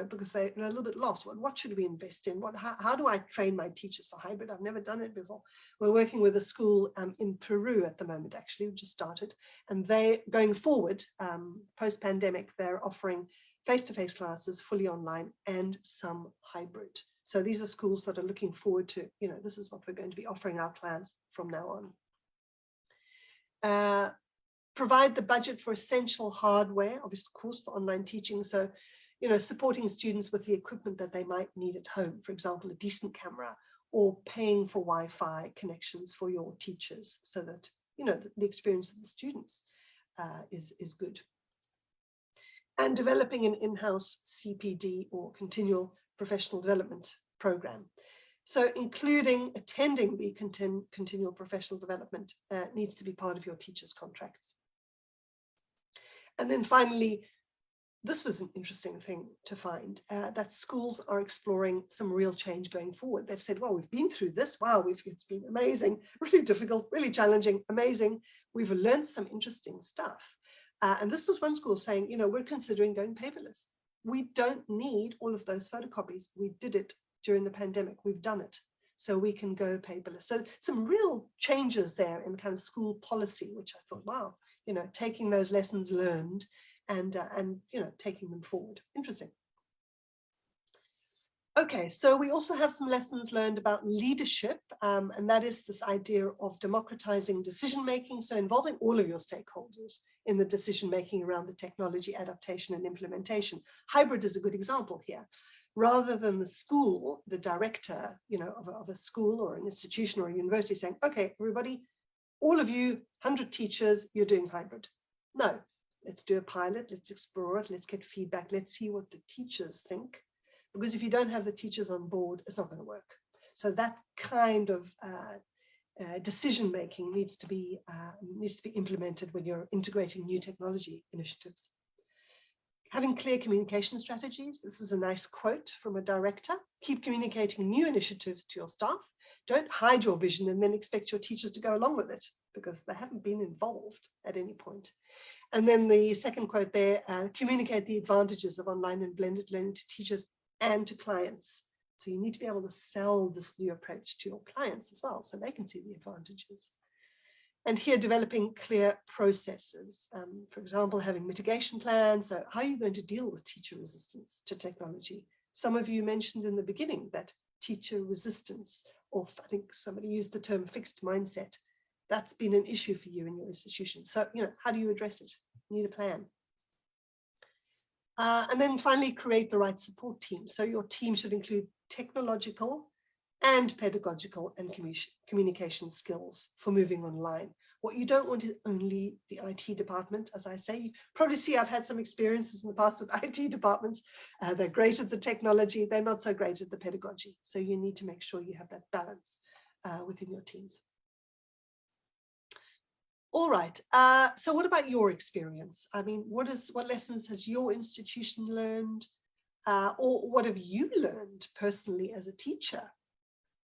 Speaker 2: because they're a little bit lost. What should we invest in? How do I train my teachers for hybrid? I've never done it before. We're working with a school in Peru at the moment, actually, we just started. And they, going forward, post-pandemic, they're offering face-to-face classes, fully online, and some hybrid. So these are schools that are looking forward to, this is what we're going to be offering our clients from now on. Provide the budget for essential hardware, obviously, of course, for online teaching. So, supporting students with the equipment that they might need at home, for example, a decent camera, or paying for Wi-Fi connections for your teachers so that, the experience of the students is good. And developing an in-house CPD or continual professional development program. So attending the continual professional development needs to be part of your teachers' contracts. And then finally, this was an interesting thing to find, that schools are exploring some real change going forward. They've said, well, we've been through this. Wow, it's been amazing, really difficult, really challenging, amazing. We've learned some interesting stuff. And this was one school saying, we're considering going paperless. We don't need all of those photocopies. We did it during the pandemic. We've done it. So we can go paperless. So some real changes there in kind of school policy, which I thought, wow, taking those lessons learned and taking them forward. Interesting. Okay, so we also have some lessons learned about leadership, and that is this idea of democratizing decision-making, so involving all of your stakeholders in the decision-making around the technology adaptation and implementation. Hybrid is a good example here. Rather than the school, the director, of a school or an institution or a university saying, okay, everybody, all of you, 100 teachers, you're doing hybrid. No, let's do a pilot, let's explore it, let's get feedback, let's see what the teachers think. Because if you don't have the teachers on board, it's not going to work. So that kind of decision making needs to be implemented when you're integrating new technology initiatives. Having clear communication strategies. This is a nice quote from a director. Keep communicating new initiatives to your staff. Don't hide your vision and then expect your teachers to go along with it, because they haven't been involved at any point. And then the second quote there, communicate the advantages of online and blended learning to teachers and to clients. So you need to be able to sell this new approach to your clients as well, so they can see the advantages. And here, developing clear processes. For example, having mitigation plans. So how are you going to deal with teacher resistance to technology? Some of you mentioned in the beginning that teacher resistance, or I think somebody used the term fixed mindset. That's been an issue for you in your institution. So, how do you address it? You need a plan. And then finally, create the right support team. So your team should include technological and pedagogical and communication skills for moving online. What you don't want is only the IT department. As I say, you probably see I've had some experiences in the past with IT departments. They're great at the technology, they're not so great at the pedagogy. So you need to make sure you have that balance within your teams. All right, so what about your experience? I mean, what lessons has your institution learned, or what have you learned personally as a teacher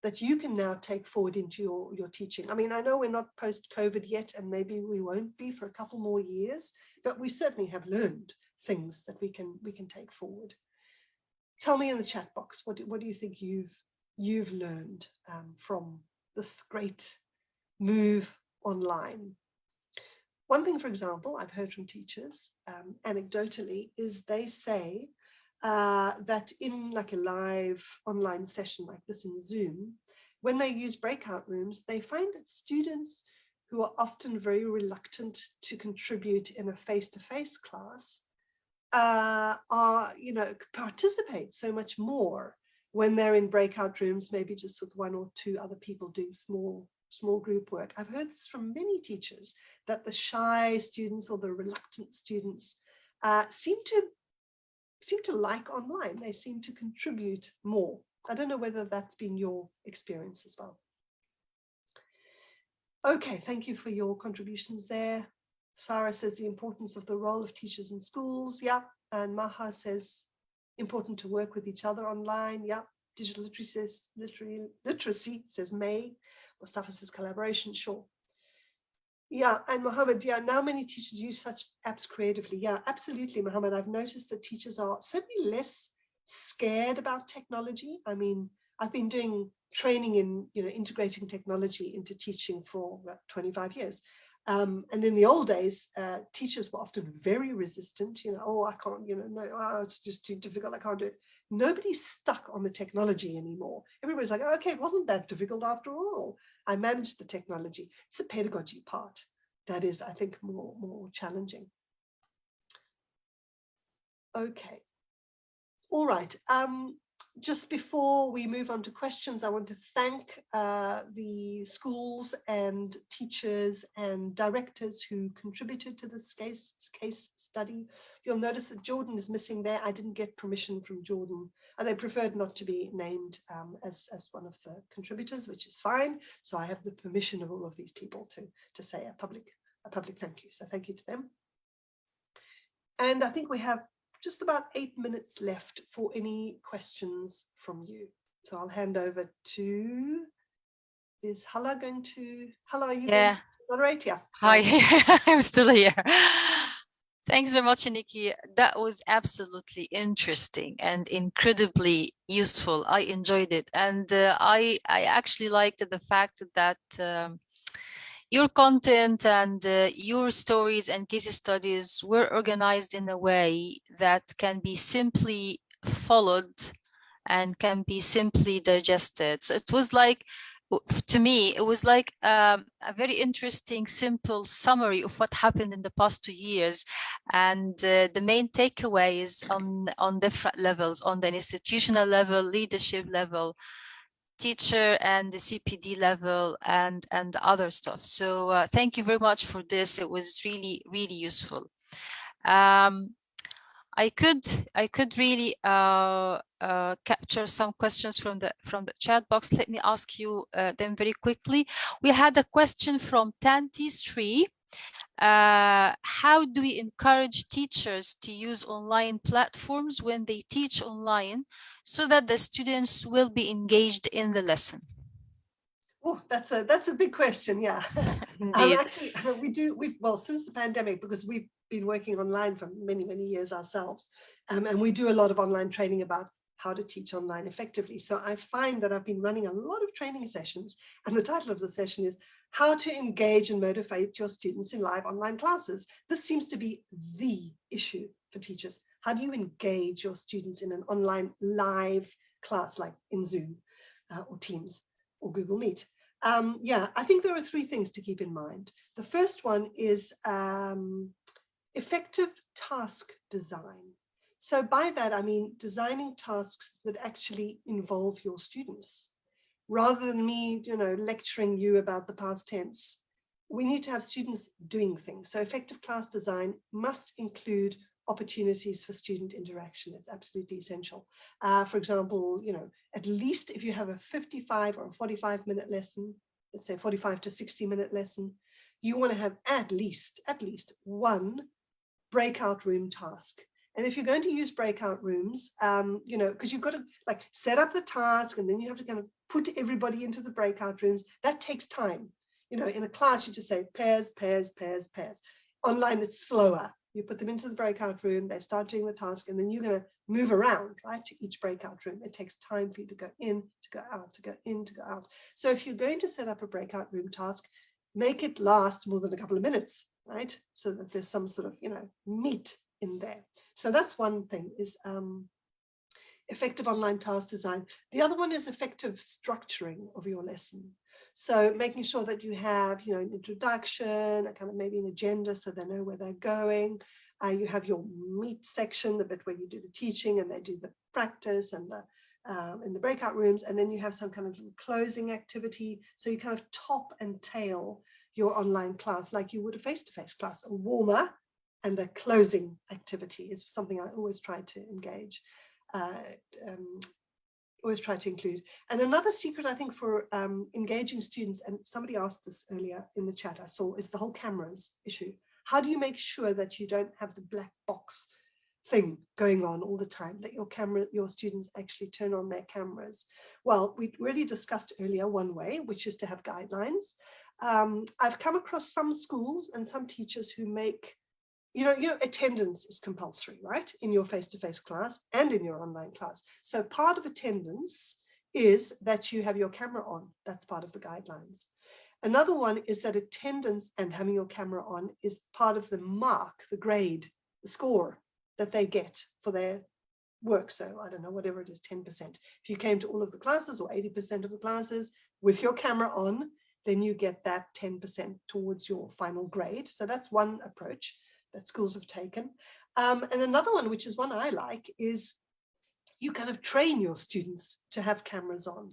Speaker 2: that you can now take forward into your teaching? I mean, I know we're not post-COVID yet, and maybe we won't be for a couple more years, but we certainly have learned things that we can take forward. Tell me in the chat box, what do you think you've learned from this great move online? One thing, for example, I've heard from teachers anecdotally is they say that in like a live online session like this in Zoom, when they use breakout rooms, they find that students who are often very reluctant to contribute in a face-to-face class participate so much more when they're in breakout rooms, maybe just with one or two other people doing small group work. I've heard this from many teachers, that the shy students or the reluctant students seem to like online. They seem to contribute more. I don't know whether that's been your experience as well. Okay, thank you for your contributions there. Sarah says the importance of the role of teachers in schools. Yeah, and Maha says important to work with each other online. Yeah, digital literacy says May. Mustafa says collaboration, sure. Yeah, and Mohammed, yeah, now many teachers use such apps creatively. Yeah, absolutely, Mohammed. I've noticed that teachers are certainly less scared about technology. I mean, I've been doing training in, integrating technology into teaching for about 25 years. And in the old days, teachers were often very resistant, oh, I can't, no, it's just too difficult, I can't do it. Nobody's stuck on the technology anymore. Everybody's like, oh, okay, it wasn't that difficult after all. I managed the technology. It's the pedagogy part that is, I think, more challenging. Okay. All right. Just before we move on to questions, I want to thank the schools and teachers and directors who contributed to this case study. You'll notice that Jordan is missing there. I didn't get permission from Jordan. They preferred not to be named as one of the contributors, which is fine. So I have the permission of all of these people to say a public thank you. So thank you to them. And I think we have just about 8 minutes left for any questions from you. So I'll hand over to, is Hala going to, Hala, are you going to moderate? Yeah.
Speaker 3: Hi, I'm still here. Thanks very much, Nicky. That was absolutely interesting and incredibly useful. I enjoyed it. And I actually liked the fact that, your content and your stories and case studies were organized in a way that can be simply followed and can be simply digested. So it was like, to me, it was like a very interesting, simple summary of what happened in the past 2 years. And the main takeaways on different levels, on the institutional level, leadership level, teacher and the CPD level, and other stuff. So thank you very much for this. It was really, really useful. I could really capture some questions from the chat box. Let me ask you them very quickly. We had a question from Tanti Sri. How do we encourage teachers to use online platforms when they teach online so that the students will be engaged in the lesson?
Speaker 2: Oh, that's a big question. Yeah.
Speaker 3: Indeed.
Speaker 2: Actually, well, since the pandemic, because we've been working online for many, many years ourselves, and we do a lot of online training about how to teach online effectively. So I find that I've been running a lot of training sessions, and the title of the session is How to Engage and Motivate Your Students in Live Online Classes. This seems to be the issue for teachers. How do you engage your students in an online live class like in Zoom or Teams or Google Meet? Yeah, I think there are 3 things to keep in mind. The first one is effective task design. So by that, I mean designing tasks that actually involve your students. Rather than me, lecturing you about the past tense, we need to have students doing things. So effective class design must include opportunities for student interaction. It's absolutely essential. For example, at least if you have a 55 or a 45-minute lesson, let's say 45 to 60-minute lesson, you want to have at least one breakout room task. And if you're going to use breakout rooms, because you've got to set up the task and then you have to kind of put everybody into the breakout rooms. That takes time. In a class, you just say pairs, pairs, pairs, pairs. Online, it's slower. You put them into the breakout room, they start doing the task, and then you're going to move around, right, to each breakout room. It takes time for you to go in, to go out, to go in, to go out. So if you're going to set up a breakout room task, make it last more than a couple of minutes, right? So that there's some sort of, meat in there. So that's one thing, is effective online task design. The other one is effective structuring of your lesson. So making sure that you have, an introduction, a kind of maybe an agenda so they know where they're going. You have your meat section, the bit where you do the teaching and they do the practice and in the breakout rooms. And then you have some kind of closing activity. So you kind of top and tail your online class like you would a face-to-face class. A warmer and a closing activity is something I always try to engage. Always try to include. And another secret, I think, for engaging students, and somebody asked this earlier in the chat I saw, is the whole cameras issue. How do you make sure that you don't have the black box thing going on all the time, that your students actually turn on their cameras? Well, we already discussed earlier one way, which is to have guidelines. I've come across some schools and some teachers who make your attendance is compulsory, right? In your face-to-face class and in your online class. So part of attendance is that you have your camera on. That's part of the guidelines. Another one is that attendance and having your camera on is part of the mark, the grade, the score that they get for their work. So I don't know, whatever it is, 10%. If you came to all of the classes or 80% of the classes with your camera on, then you get that 10% towards your final grade. So that's one approach that schools have taken. And another one, which is one I like, is you kind of train your students to have cameras on.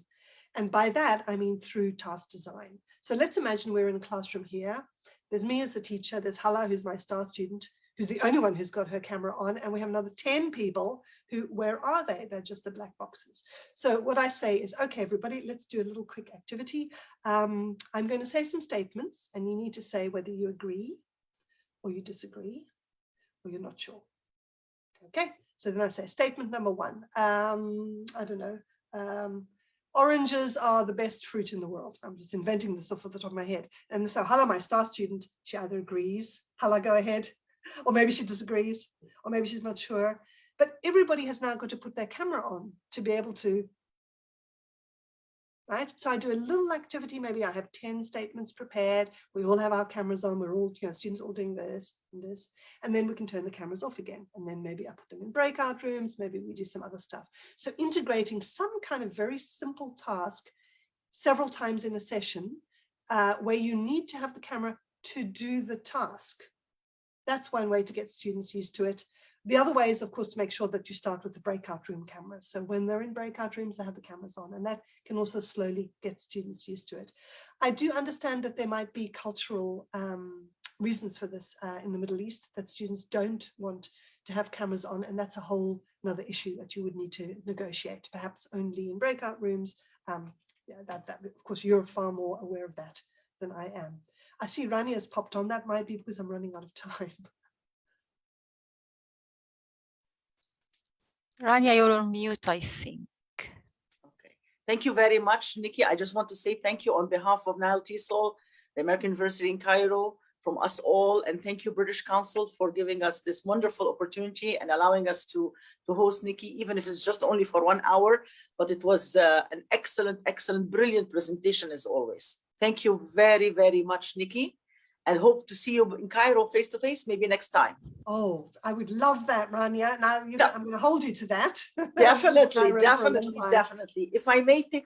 Speaker 2: And by that, I mean through task design. So let's imagine we're in a classroom here. There's me as the teacher, there's Hala, who's my star student, who's the only one who's got her camera on, and we have another 10 people who, where are they? They're just the black boxes. So what I say is, okay, everybody, let's do a little quick activity. I'm going to say some statements, and you need to say whether you agree, or you disagree, or you're not sure. Okay, so then I say statement number 1. I don't know. Oranges are the best fruit in the world. I'm just inventing this off the top of my head. And so Hala, my star student, she either agrees, Hala, go ahead, or maybe she disagrees, or maybe she's not sure. But everybody has now got to put their camera on to be able to, right? So I do a little activity. Maybe I have 10 statements prepared. We all have our cameras on. We're all, students all doing this and this. And then we can turn the cameras off again. And then maybe I put them in breakout rooms. Maybe we do some other stuff. So integrating some kind of very simple task several times in a session where you need to have the camera to do the task. That's one way to get students used to it. The other way is, of course, to make sure that you start with the breakout room cameras. So when they're in breakout rooms, they have the cameras on, and that can also slowly get students used to it. I do understand that there might be cultural reasons for this in the Middle East, that students don't want to have cameras on, and that's a whole another issue that you would need to negotiate, perhaps only in breakout rooms. That of course, you're far more aware of that than I am. I see Rania has popped on. That might be because I'm running out of time.
Speaker 3: Rania, you're on mute, I think.
Speaker 4: Okay. Thank you very much, Nikki. I just want to say thank you on behalf of Nile TESOL, the American University in Cairo, from us all. And thank you, British Council, for giving us this wonderful opportunity and allowing us to host Nikki, even if it's just only for 1 hour. But it was an excellent, brilliant presentation as always. Thank you very, very much, Nikki. And hope to see you in Cairo face to face, maybe next time.
Speaker 2: Oh, I would love that, Rania. Now, I'm going to hold you to that.
Speaker 4: Definitely. If I may take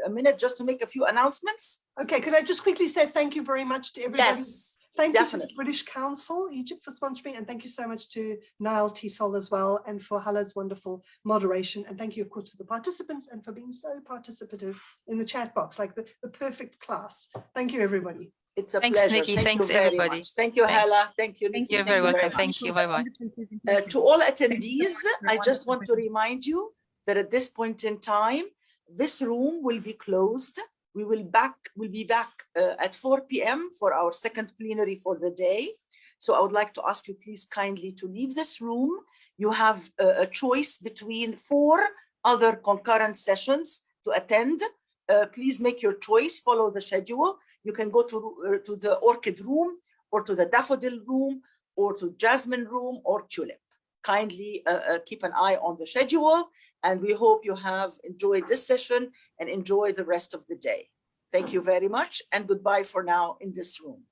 Speaker 4: a minute just to make a few announcements.
Speaker 2: Okay, could I just quickly say thank you very much to everybody?
Speaker 4: Yes,
Speaker 2: thank you to the British Council, Egypt, for sponsoring, and thank you so much to Nile TESOL as well, and for Hala's wonderful moderation. And thank you, of course, to the participants and for being so participative in the chat box, like the perfect class. Thank you, everybody.
Speaker 4: It's a
Speaker 3: Thanks,
Speaker 4: pleasure.
Speaker 3: Nikki.
Speaker 4: Thank
Speaker 3: Thanks,
Speaker 4: you very
Speaker 3: everybody.
Speaker 4: much. Thank you, Hala. Thank you, Nikki.
Speaker 3: You're very welcome. Thank you. Bye-bye.
Speaker 4: To all attendees, I just want to remind you that at this point in time, this room will be closed. We will be back at 4 p.m. for our second plenary for the day. So I would like to ask you, please kindly to leave this room. You have a choice between 4 other concurrent sessions to attend. Please make your choice, follow the schedule. You can go to the Orchid room, or to the Daffodil room, or to Jasmine room, or Tulip. Kindly keep an eye on the schedule, and we hope you have enjoyed this session and enjoy the rest of the day. Thank you very much, and goodbye for now in this room.